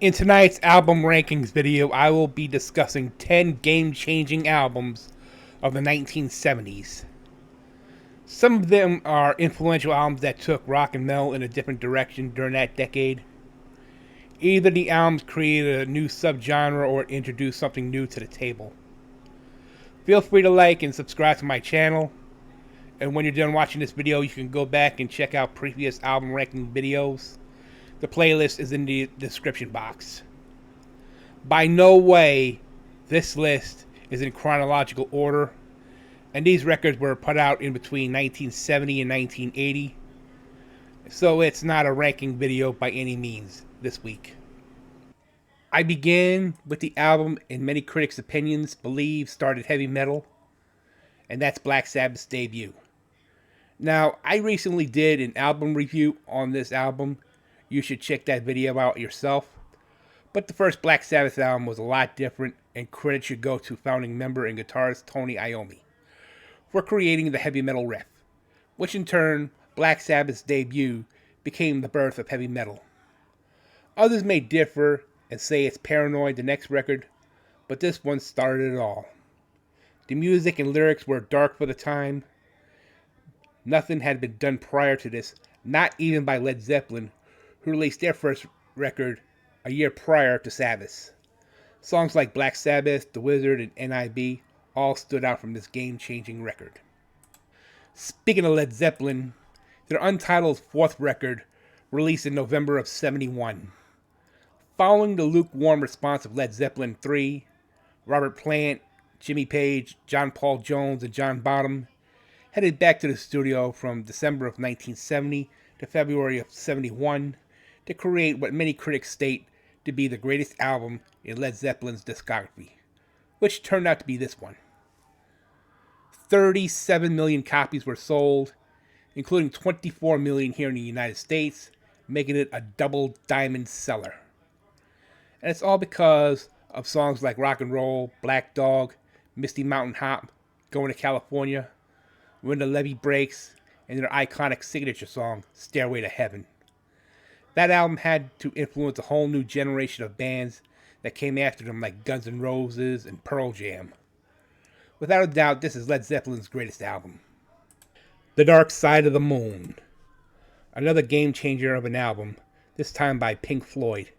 In tonight's album rankings video, I will be discussing 10 game-changing albums of the 1970s. Some of them are influential albums that took rock and metal in a different direction during that decade. Either the albums created a new subgenre or introduced something new to the table. Feel free to like and subscribe to my channel. And when you're done watching this video, you can go back and check out previous album ranking videos. The playlist is in the description box. By no way, this list is in chronological order, and these records were put out in between 1970 and 1980, so it's not a ranking video by any means this week. I begin with the album in many critics' opinions believe started heavy metal, and that's Black Sabbath's debut. Now, I recently did an album review on this album. You should check that video out yourself. But the first Black Sabbath album was a lot different, and credit should go to founding member and guitarist Tony Iommi for creating the heavy metal riff, which in turn, Black Sabbath's debut, became the birth of heavy metal. Others may differ and say it's Paranoid, the next record, but this one started it all. The music and lyrics were dark for the time. Nothing had been done prior to this, not even by Led Zeppelin, who released their first record a year prior to Sabbath. Songs like Black Sabbath, The Wizard, and NIB all stood out from this game-changing record. Speaking of Led Zeppelin, their untitled fourth record released in November of '71. Following the lukewarm response of Led Zeppelin III, Robert Plant, Jimmy Page, John Paul Jones, and John Bonham headed back to the studio from December of 1970 to February of '71 to create what many critics state to be the greatest album in Led Zeppelin's discography, which turned out to be this one. 37 million copies were sold, including 24 million here in the United States, making it a double diamond seller. And it's all because of songs like Rock and Roll, Black Dog, Misty Mountain Hop, Going to California, When the Levee Breaks, and their iconic signature song, Stairway to Heaven. That album had to influence a whole new generation of bands that came after them, like Guns N' Roses and Pearl Jam. Without a doubt, this is Led Zeppelin's greatest album. The Dark Side of the Moon. Another game changer of an album, this time by Pink Floyd.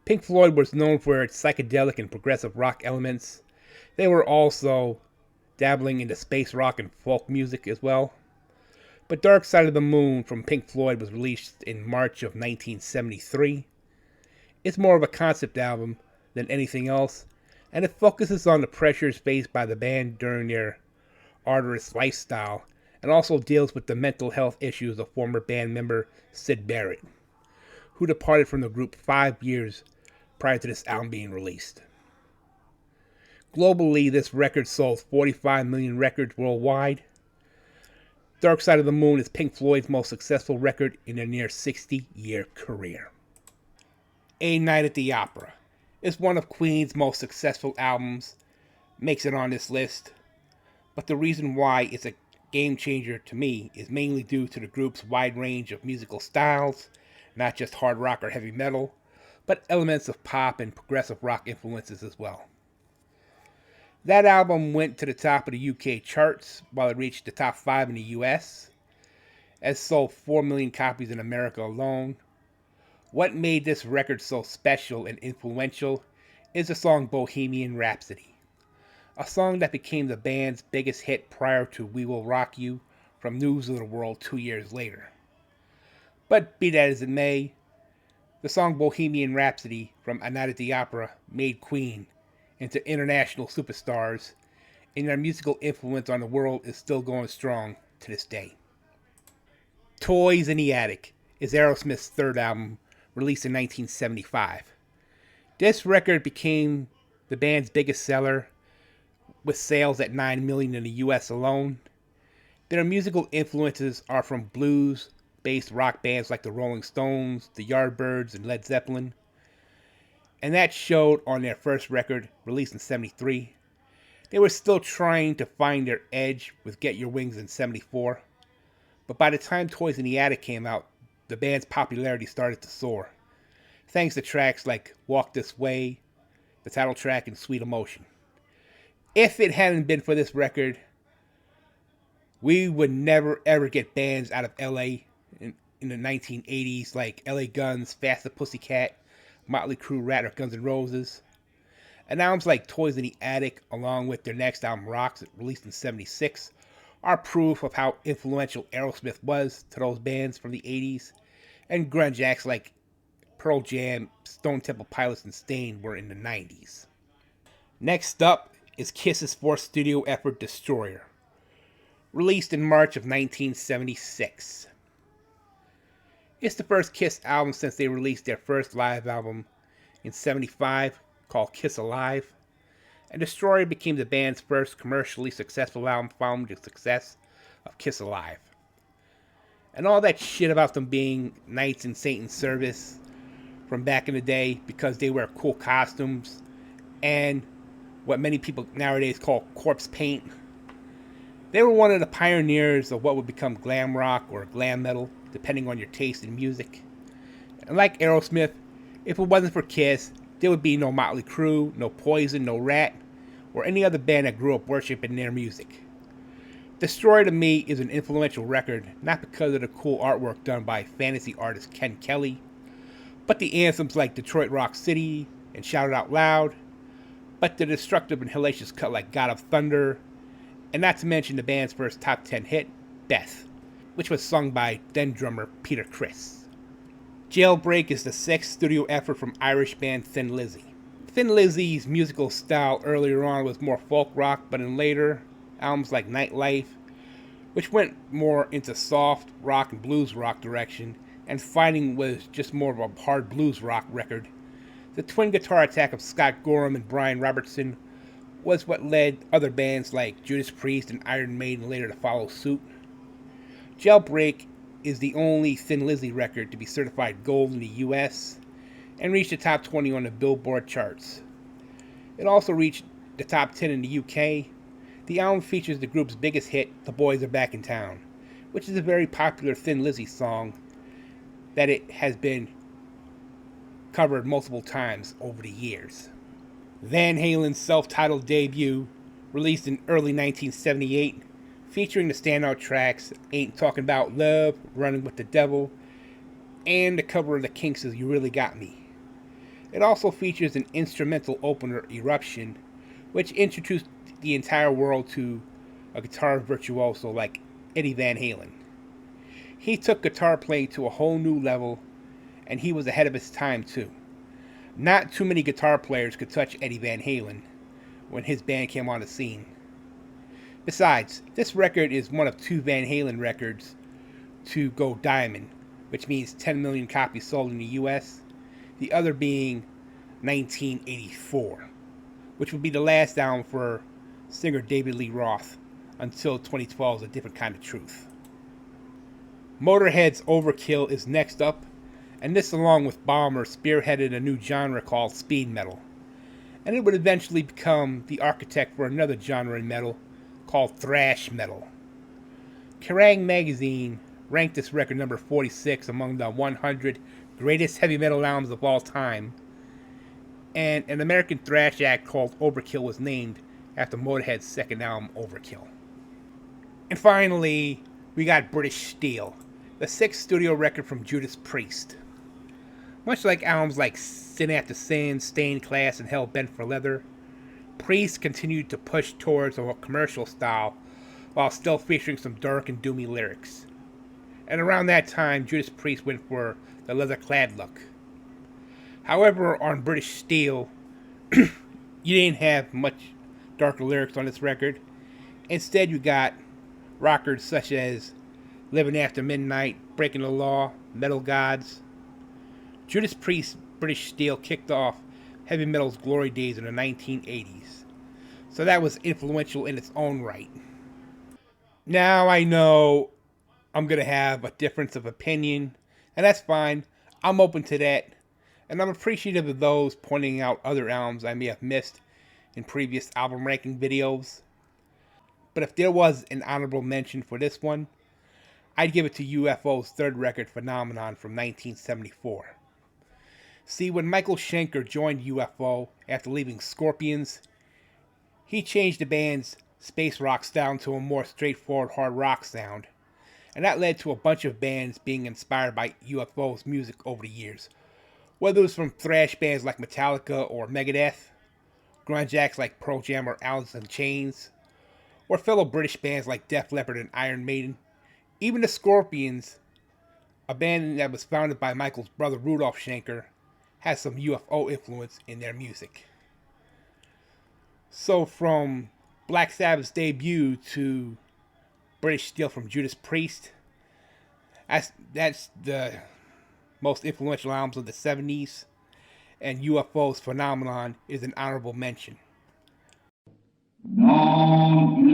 Pink Floyd was known for its psychedelic and progressive rock elements. They were also dabbling into space rock and folk music as well. But Dark Side of the Moon from Pink Floyd was released in March of 1973. It's more of a concept album than anything else, and it focuses on the pressures faced by the band during their arduous lifestyle, and also deals with the mental health issues of former band member Syd Barrett, who departed from the group 5 years prior to this album being released. Globally, this record sold 45 million records worldwide. Dark Side of the Moon is Pink Floyd's most successful record in their near 60-year career. A Night at the Opera is one of Queen's most successful albums, makes it on this list, but the reason why it's a game changer to me is mainly due to the group's wide range of musical styles, not just hard rock or heavy metal, but elements of pop and progressive rock influences as well. That album went to the top of the UK charts, while it reached the top 5 in the US. It sold 4 million copies in America alone. What made this record so special and influential is the song Bohemian Rhapsody, a song that became the band's biggest hit prior to We Will Rock You from News of the World 2 years later. But be that as it may, the song Bohemian Rhapsody from A Night at the Opera made Queen into international superstars, and their musical influence on the world is still going strong to this day. Toys in the Attic is Aerosmith's third album, released in 1975. This record became the band's biggest seller, with sales at 9 million in the US alone. Their musical influences are from blues-based rock bands like the Rolling Stones, the Yardbirds, and Led Zeppelin. And that showed on their first record, released in '73. They were still trying to find their edge with Get Your Wings in '74. But by the time Toys in the Attic came out, the band's popularity started to soar. thanks to tracks like Walk This Way, the title track, and Sweet Emotion. If it hadn't been for this record, we would never ever get bands out of LA in the 1980s like LA Guns, Faster Pussycat, Motley Crue, Rat, or Guns N' Roses. And albums like Toys in the Attic, along with their next album Rocks, released in '76, are proof of how influential Aerosmith was to those bands from the 80s, and grunge acts like Pearl Jam, Stone Temple Pilots, and Staind were in the 90s. Next up is Kiss's fourth studio effort, Destroyer, released in March of 1976. It's the first Kiss album since they released their first live album in '75 called Kiss Alive, and Destroyer became the band's first commercially successful album following the success of Kiss Alive. And all that shit about them being knights in Satan's service from back in the day because they wear cool costumes and what many people nowadays call corpse paint. They were one of the pioneers of what would become glam rock or glam metal, depending on your taste in music. And like Aerosmith, if it wasn't for Kiss, there would be no Motley Crue, no Poison, no Rat, or any other band that grew up worshiping their music. Destroyer to me is an influential record, not because of the cool artwork done by fantasy artist Ken Kelly, but the anthems like Detroit Rock City and Shout It Out Loud, but the destructive and hellacious cut like God of Thunder, and not to mention the band's first top 10 hit, Beth, which was sung by then drummer Peter Criss. Jailbreak is the sixth studio effort from Irish band Thin Lizzy. Thin Lizzy's musical style earlier on was more folk rock, but in later albums like Nightlife, which went more into soft rock and blues rock direction, and Fighting was just more of a hard blues rock record, the twin guitar attack of Scott Gorham and Brian Robertson was what led other bands like Judas Priest and Iron Maiden later to follow suit. Jailbreak is the only Thin Lizzy record to be certified gold in the US and reached the top 20 on the Billboard charts. It also reached the top 10 in the UK. The album features the group's biggest hit, The Boys Are Back in Town, which is a very popular Thin Lizzy song that it has been covered multiple times over the years. Van Halen's self-titled debut, released in early 1978, featuring the standout tracks Ain't Talking About Love, Running with the Devil, and the cover of the Kinks' You Really Got Me. It also features an instrumental opener, Eruption, which introduced the entire world to a guitar virtuoso like Eddie Van Halen. He took guitar playing to a whole new level, and he was ahead of his time too. Not too many guitar players could touch Eddie Van Halen when his band came on the scene. Besides, this record is one of two Van Halen records to go diamond, which means 10 million copies sold in the US, the other being 1984, which would be the last album for singer David Lee Roth until 2012's A Different Kind of Truth. Motorhead's Overkill is next up, and this along with Bomber spearheaded a new genre called speed metal, and it would eventually become the architect for another genre in metal called thrash metal. Kerrang! Magazine ranked this record number 46 among the 100 greatest heavy metal albums of all time, and an American thrash act called Overkill was named after Motorhead's second album, Overkill. And finally, we got British Steel, the sixth studio record from Judas Priest. Much like albums like Sin After Sin, Stained Class, and Hell Bent for Leather, Priest continued to push towards a commercial style while still featuring some dark and doomy lyrics. And around that time, Judas Priest went for the leather-clad look. However, on British Steel, you didn't have much darker lyrics on this record. Instead, you got rockers such as Living After Midnight, Breaking the Law, Metal Gods. Judas Priest's British Steel kicked off heavy metal's glory days in the 1980s, so that was influential in its own right. Now I know I'm going to have a difference of opinion, and that's fine. I'm open to that, and I'm appreciative of those pointing out other albums I may have missed in previous album ranking videos. But if there was an honorable mention for this one, I'd give it to UFO's third record, Phenomenon, from 1974. See, when Michael Schenker joined UFO after leaving Scorpions, he changed the band's space rock style to a more straightforward hard rock sound, and that led to a bunch of bands being inspired by UFO's music over the years. Whether it was from thrash bands like Metallica or Megadeth, grunge acts like Pearl Jam or Alice in Chains, or fellow British bands like Def Leppard and Iron Maiden, even the Scorpions, a band that was founded by Michael's brother Rudolf Schenker, has some UFO influence in their music. So from Black Sabbath's debut to British Steel from Judas Priest, that's the most influential albums of the 70s, and UFO's Phenomenon is an honorable mention. No.